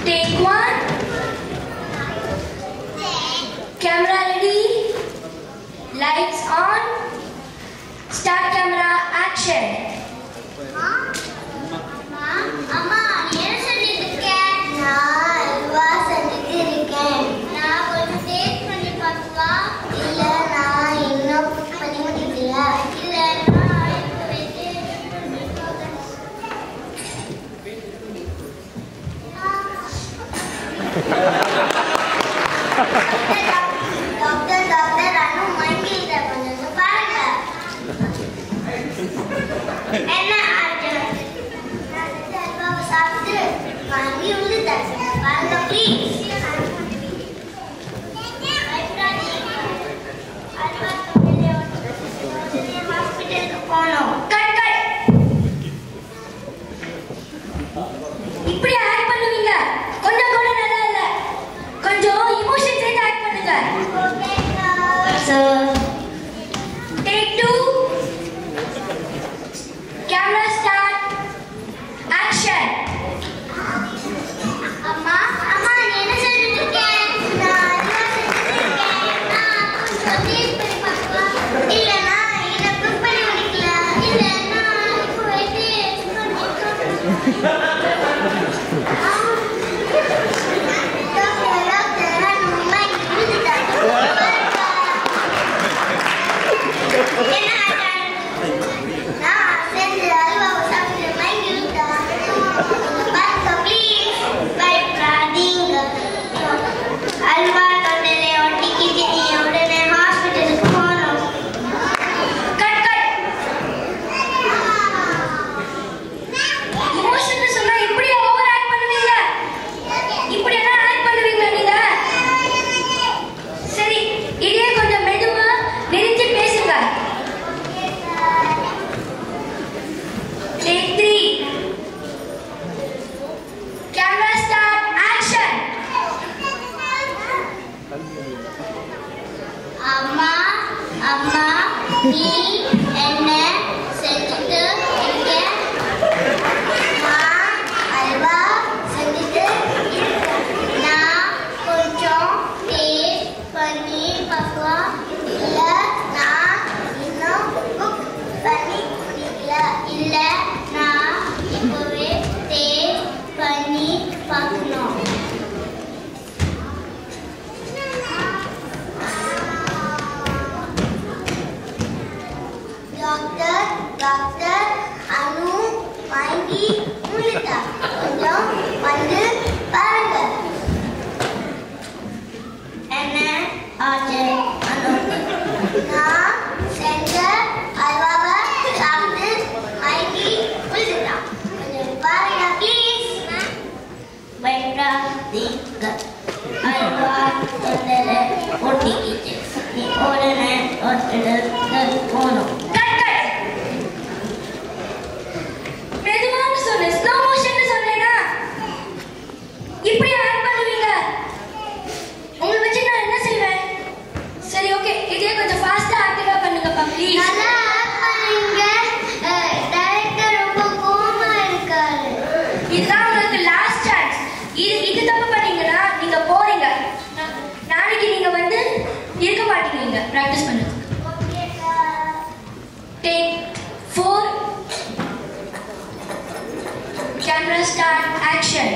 Take one. Camera ready. Lights on. Start camera action. அம்மா நீ என்ன சொல்லிட்டு இருக்க? நான் அல்வா செஞ்சுட்டு இருக்கேன். நான் கொஞ்சம் டேஸ்ட் பண்ணி பார்க்கவா? இல்ல நான் இன்னும் பண்ணி முடிக்கல. இல்ல நான் இப்ப வெயிட் பண்ணி பார்க்கறேன். டாக்டர் அனு மைக்கில் கொஞ்சம் பாருங்க. என்ன ஆச்சு? சாப்பிட்டு வாங்கி விழுந்தாச்சு. பாருங்க ப்ளீஸ். ஹாஸ்பிட்டலுக்கு போனோம். இப்படி ஆக்ட் பண்ணுவீங்க கொஞ்சம் கூட நல்லா இல்ல. கொஞ்சம் இமோஷன் சேர்த்து ஆக்ட் பண்ணுங்க. Sir Take two. Camera start. Action. அம்மா நீ என்ன சொல்லிட்டு இருக்க? நான் அல்வா செஞ்சுட்டு இருக்கேன். நான் கொஞ்சம் டேஸ்ட் பண்ணி பார்க்கவா? இல்ல நான் இன்னும் குக் பண்ணி முடிக்கல. இல்ல நான் இப்போ வெயிட் பண்ணி Emotion சொன்னா இப்படி ஓவர் ஆக்ட் பண்ணுவீங்க. இப்படி எல்லாம் ஆக்ட் பண்ணுவீங்களா நீங்க? சரி, இதே கொஞ்சம் மெதுவா நிறுத்தி பேசுங்க. Take three. Camera start. Action. அம்மா நீ என்ன செஞ்சுட்டு இருக்க? நான் அல்வா செஞ்சுட்டு இருக்கேன். நான் கொஞ்சம் டேஸ்ட் பண்ணி பார்க்கவா? இல்ல நான் இன்னும் குக் பண்ணி முடிக்கல. இல்ல நான் இப்பவே டேஸ்ட் பண்ணி பார்க்கணும். டாக்டர் அனு வாங்கி முழுத்தா கொஞ்சம் வந்து பாருங்க. என்ன ஆச்சு அனு? நான் செஞ்ச அல்வாவை சாப்பிட்டு வாங்கி முழுத்தா கொஞ்சம் பாருங்க ப்ளீஸ். வைட்ராதீங்க. அல்வா தொண்டல ஒட்டிக்கிச்சு. நீ உடனே ஹாஸ்பிட்டலுக்கு போகணும். மெதுவான்னு சொல்லு. ஸ்லோ மோஷன் சொன்னேனா? இப்படி ஆக்ட் பண்ணுவீங்க. உங்களை வச்சு நான் என்ன செய்வேன்? சரி ஓகே, இதே கொஞ்சம் ஃபாஸ்டா ஆக்டிவா பண்ணுங்கப்பா ப்ளீஸ். நல்லா ஆக்ட் பண்ணுங்க. டைரக்டர் ரொம்ப கோவமா இருக்காரு. இதுதான் உங்களுக்கு லாஸ்ட் சான்ஸ். இது தப்பு பண்ணீங்கன்னா நீங்க போறீங்க. நாளைக்கு நீங்க வந்து இருக்க மாட்டீங்க பிராக்டிஸ் பண்ணுங்க. Take four. Camera start. Action.